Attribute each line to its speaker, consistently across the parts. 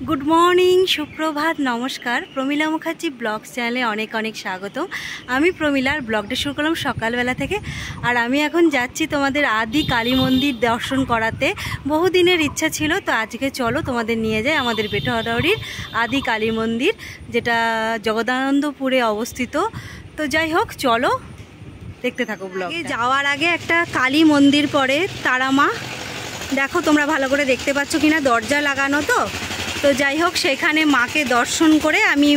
Speaker 1: Good morning, সুপ্রভাত, নমস্কার। প্রমিলা Mukherjee blogs চ্যানেলে অনেক অনেক স্বাগত। আমি প্রমিলার ব্লগটা শুরু করলাম সকালবেলা থেকে। আর আমি এখন যাচ্ছি তোমাদের আদি কালী মন্দির দর্শন করাতে। বহুদিনের ইচ্ছা ছিল, তো আজকে চলো তোমাদের নিয়ে যাই আমাদের বেটহাওড়ির আদি কালী মন্দির, যেটা জগদানন্দপুরে অবস্থিত। তো যাই হোক, চলো দেখতে থাকো ব্লগ। যাওয়ার আগে একটা কালী মন্দির পড়ে, তারামা। দেখো তোমরা ভালো করে দেখতে পাচ্ছ কিনা, দরজা লাগানো। তো যাই হোক, সেখানে মাকে দর্শন করে আমি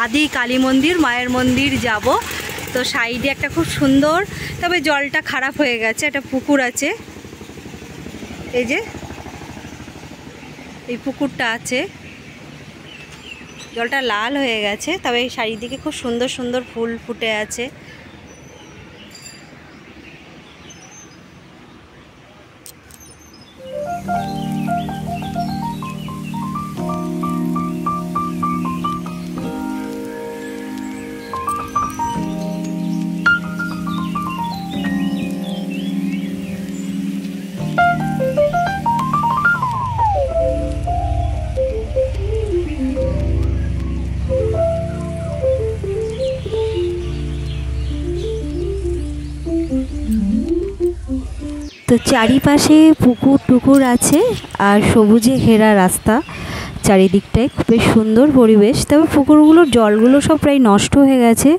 Speaker 1: আদি কালী মন্দির, মায়ের মন্দির যাব। তো সাইডে একটা খুব সুন্দর, তবে জলটা খারাপ হয়ে গেছে, একটা পুকুর আছে, এই যে এই পুকুরটা আছে, জলটা লাল হয়ে গেছে, তবে এই চারিদিকে খুব সুন্দর সুন্দর ফুল ফুটে আছে। তো চারিপাশে পুকুর টুকুর আছে আর সবুজে ঘেরা রাস্তা, চারিদিকটায় বেশ সুন্দর পরিবেশ। তবে পুকুরগুলোর জলগুলো সব প্রায় নষ্ট হয়ে গেছে।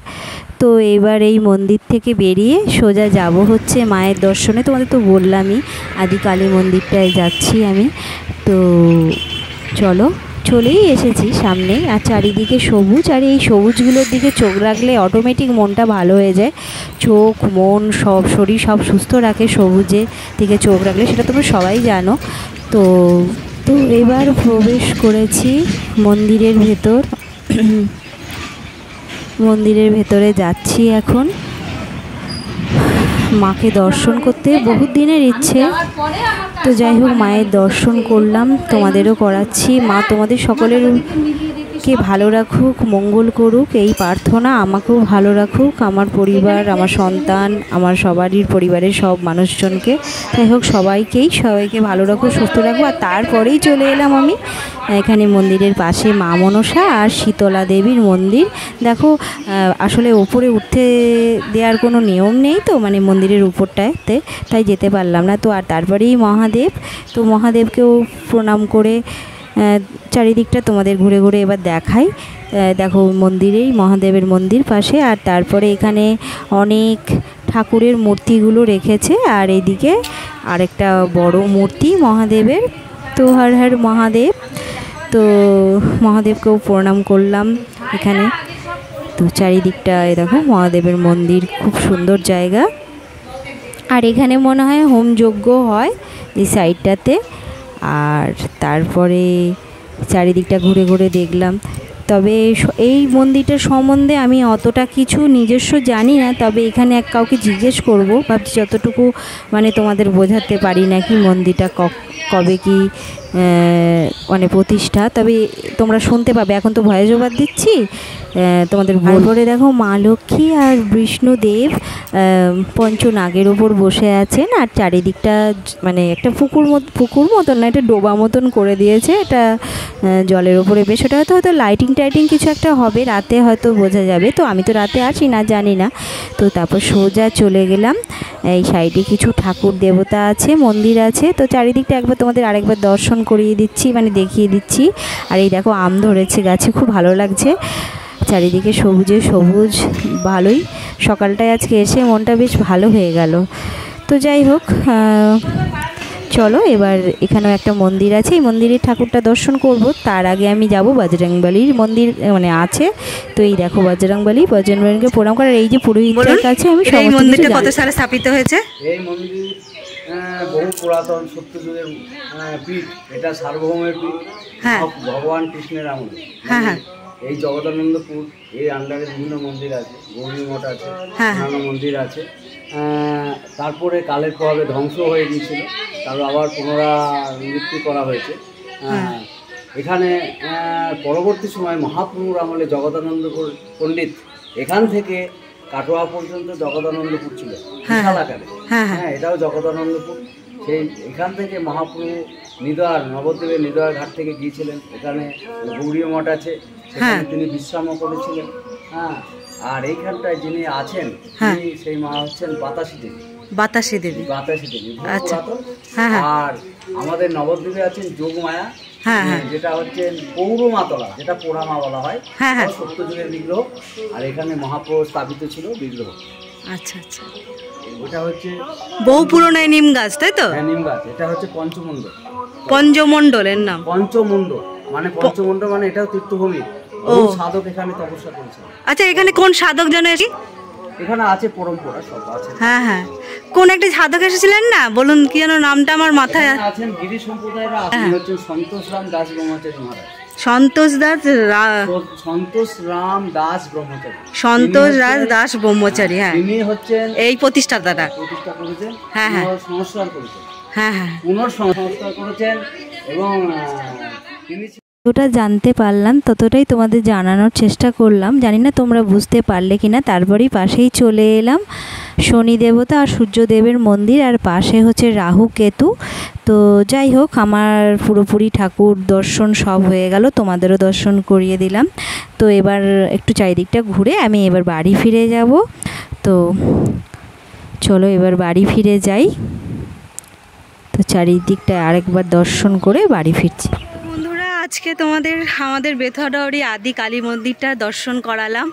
Speaker 1: তো এবার এই মন্দির থেকে বেরিয়ে সোজা যাব হচ্ছে মায়ের দর্শনে। তোমাদের তো বললামই আদি কালী মন্দিরটায় যাচ্ছি আমি। তো চলো, চলেই এসেছি সামনে। আর চারিদিকে সবুজ, আর এই সবুজগুলোর দিকে চোখ রাখলে অটোমেটিক মনটা ভালো হয়ে যায়। চোখ, মন, সব শরীর সব সুস্থ রাখে সবুজে দিকে চোখ রাখলে, সেটা তোমরা সবাই জানো। তো তো এবার প্রবেশ করেছি মন্দিরের ভেতর। মন্দিরের ভেতরে যাচ্ছি এখন মাকে দর্শন করতে, বহুত দিনের ইচ্ছে। তো যাই হোক, মায়ের দর্শন করলাম, তোমাদেরও করাচ্ছি। মা তোমাদের সকলেরকে ভালো রাখুক, মঙ্গল করুক, এই প্রার্থনা। আমাকেও ভালো রাখুক, আমার পরিবার, আমার সন্তান, আমার সবারই পরিবারের সব মানুষজনকে। যাই হোক, সবাইকে ভালো রাখুক, সুস্থ রাখুক। আর তারপরেই চলে এলাম আমি এখানে মন্দিরের পাশে মা মনসা আর শীতলা দেবীর মন্দির। দেখো, আসলে ওপরে উঠতে দেওয়ার কোনো নিয়ম নেই, তো মানে মন্দিরের উপরটাতে, তাই যেতে পারলাম না। তো আর তারপরেই মহাদেব, তো মহাদেবকেও প্রণাম করে চারিদিকটা তোমাদের ঘুরে ঘুরে এবার দেখাই। দেখো, মন্দিরেই মহাদেবের মন্দির পাশে, আর তারপরে এখানে অনেক ঠাকুরের মূর্তিগুলো রেখেছে। আর এদিকে আরেকটা বড় মূর্তি মহাদেবের। তো হর হর মহাদেব। তো মহাদেবকেও প্রণাম করলাম এখানে। তো চারিদিকটা দেখো মহাদেবের মন্দির, খুব সুন্দর জায়গা। আর এখানে মনে হয় হোম যজ্ঞ হয় এই সাইডটাতে। আর তারপরে চারিদিকটা ঘুরে ঘুরে দেখলাম। তবে এই মন্দিরটার সম্বন্ধে আমি অতটা কিছু নিজস্ব জানি না, তবে এখানে কাউকে জিজ্ঞেস করব, ভাবছি যতটুকু মানে তোমাদের বোঝাতে পারি নাকি মন্দিরটা কবে কি মানে প্রতিষ্ঠা। তবে তোমরা শুনতে পাবে, এখন তো ভয়েস ওভার দিচ্ছি তোমাদের। তারপরে দেখো মা লক্ষ্মী আর বিষ্ণুদেব পঞ্চনাগের ওপর বসে আছেন। আর চারিদিকটা মানে একটা পুকুর মতন না, এটা ডোবা মতন করে দিয়েছে, এটা জলের ওপরে বেশ। ওটা হয়তো লাইটিং টাইটিং কিছু একটা হবে, রাতে হয়তো বোঝা যাবে। তো আমি তো রাতে আসি না, জানি না। তো তারপর সোজা চলে গেলাম, এই সাইডে কিছু ঠাকুর দেবতা আছে, মন্দির আছে। তো চারিদিকটা একবার তোমাদের আরেকবার দর্শন করিয়ে দিচ্ছি, মানে দেখিয়ে দিচ্ছি। আর এই দেখো আম ধরেছে গাছে, খুব ভালো লাগছে চারিদিকে সবুজে সবুজ। ভালোই, সকালটায় আজকে এসে মনটা বেশ ভালো হয়ে গেল। তো যাই হোক, চলো এবার এখানেও একটা মন্দির আছে, এই মন্দিরের ঠাকুরটা দর্শন করব। তার আগে আমি যাব বজরংবলীর মন্দির, মানে আছে। তো এই দেখো বজরংবলীকে প্রণাম করার, এই যে পুরোহিতের কাছে আমি এই মন্দিরটা কত সালে স্থাপিত হয়েছে?
Speaker 2: এই মন্দির বহু পুরাতন সত্যযুগের পীঠ, এটা সার্বভৌমের পীঠ। হ্যাঁ, ভগবান কৃষ্ণের আমল। হ্যাঁ হ্যাঁ, এই জগদানন্দপুর এই আন্ডারে বিভিন্ন মন্দির আছে, গৌরী মঠ আছে, নানা মন্দির আছে। তারপরে কালের প্রভাবে ধ্বংস হয়ে গিয়েছিল, তারপর আবার পুনরাবৃত্তি করা হয়েছে। এখানে পরবর্তী সময় মহাপ্রভুর আমলে জগদানন্দপুর পণ্ডিত এখান থেকে কাটোয়া পর্যন্ত জগদানন্দপুর ছিল বিশাল আকারে। হ্যাঁ, এটাও জগদানন্দপুর। সেই এখান থেকে মহাপ্রভু নিদোয়ার নবদ্বীপের নিদোয়ার ঘাট থেকে গিয়েছিলেন, এখানে গৌরীয় মঠ আছে, সেখানে তিনি বিশ্রামও করেছিলেন। হ্যাঁ, আর এইখানটায় যিনি আছেন তিনি সেই মা হচ্ছেন বাতাসী দেবী।
Speaker 1: বাতাসী দেবী,
Speaker 2: বাতাসী দেবী।
Speaker 1: আচ্ছা।
Speaker 2: আর আমাদের নবদ্বীপে আছেন যোগমায়া, যেটা হচ্ছে পৌরমাতলা, যেটা পোড়ামা বলা হয়, সত্যযুগের বিগ্রহ। আর এখানে মহাপ্রভু স্থাপিত ছিল বিগ্রহ।
Speaker 1: আচ্ছা আচ্ছা,
Speaker 2: ওটা হচ্ছে
Speaker 1: বহু পুরনো নিম গাছ, তাই তো?
Speaker 2: হ্যাঁ, নিম গাছ। এটা হচ্ছে পঞ্চমণ্ডল।
Speaker 1: পঞ্চমণ্ডলের নাম
Speaker 2: পঞ্চমণ্ডল মানে পঞ্চমণ্ডল মানে এটাও তীর্থভূমি। সাধক এখানে তপস্যা করেছে।
Speaker 1: আচ্ছা, এখানে কোন সাধক যেন
Speaker 2: এখানে আছে, পরম্পরা সব আছে।
Speaker 1: হ্যাঁ হ্যাঁ, কোন একটা সাধক এসেছিলেন না, বলুন কি যেন নামটা, আমার মাথায়
Speaker 2: আছেন গিরি সম্প্রদায়ের হচ্ছেন সন্তোষ রাম দাস ব্রহ্মচারী মহারাজ।
Speaker 1: সন্তোষ
Speaker 2: রাম দাস ব্রহ্মচারী,
Speaker 1: সন্তোষ দাস ব্রহ্মচারী। হ্যাঁ,
Speaker 2: তিনি হচ্ছেন এই
Speaker 1: প্রতিষ্ঠা
Speaker 2: করেছেন।
Speaker 1: হ্যাঁ হ্যাঁ,
Speaker 2: সংস্কার করেছেন।
Speaker 1: হ্যাঁ হ্যাঁ,
Speaker 2: পুনর্সংস্কার করেছেন। এবং তিনি
Speaker 1: যতটা জানতে পারলাম ততটাই তোমাদের জানানোর চেষ্টা করলাম। জানি না তোমরা বুঝতে পারলে কিনা। তারপরেই পাশেই চলে এলাম শনি দেবতা আর সূর্যদেবের মন্দির, আর পাশে হচ্ছে রাহু কেতু। তো যাই হোক, আমার পুরোপুরি ঠাকুর দর্শন সব হয়ে গেল, তোমাদেরও দর্শন করিয়ে দিলাম। তো এবার একটু চারিদিকটা ঘুরে আমি এবার বাড়ি ফিরে যাব। তো চলো এবার বাড়ি ফিরে যাই। তো চারিদিকটা আরেকবার দর্শন করে বাড়ি ফিরছি। আজকে আমাদের বেথুয়াডাওরি আদি কালী মন্দিরটা দর্শন করালাম।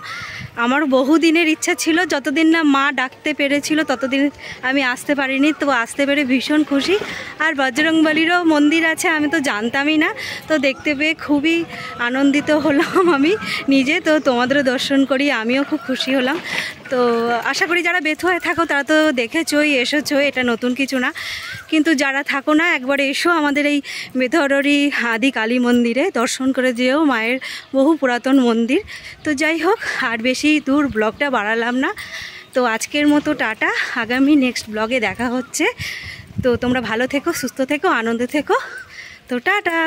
Speaker 1: আমার বহুদিনের ইচ্ছা ছিল, যতদিন না মা ডাকতে পেরেছিল ততদিন আমি আসতে পারিনি। তো আসতে পেরে ভীষণ খুশি। আর বজরংবলীরও মন্দির আছে, আমি তো জানতামই না। তো দেখতে পেয়ে খুবই আনন্দিত হলাম আমি নিজে। তো তোমাদেরও দর্শন করি, আমিও খুব খুশি হলাম। তো আশা করি যারা বেথুয়ায় থাকো তারা তো দেখেছোই, এসেছো, এটা নতুন কিছু না। কিন্তু যারা থাকো না, একবার এসো আমাদের এই বেথুয়াডাওরি আদি কালী মন্দিরে দর্শন করে যেও, মায়ের বহু পুরাতন মন্দির। তো যাই হোক, আর বেশি দূর ব্লগটা বাড়ালাম না। তো আজকের মতো টাটা, আগামী নেক্সট ব্লগে দেখা হচ্ছে। তো তোমরা ভালো থেকো, সুস্থ থেকো, আনন্দে থেকো। তো টাটা।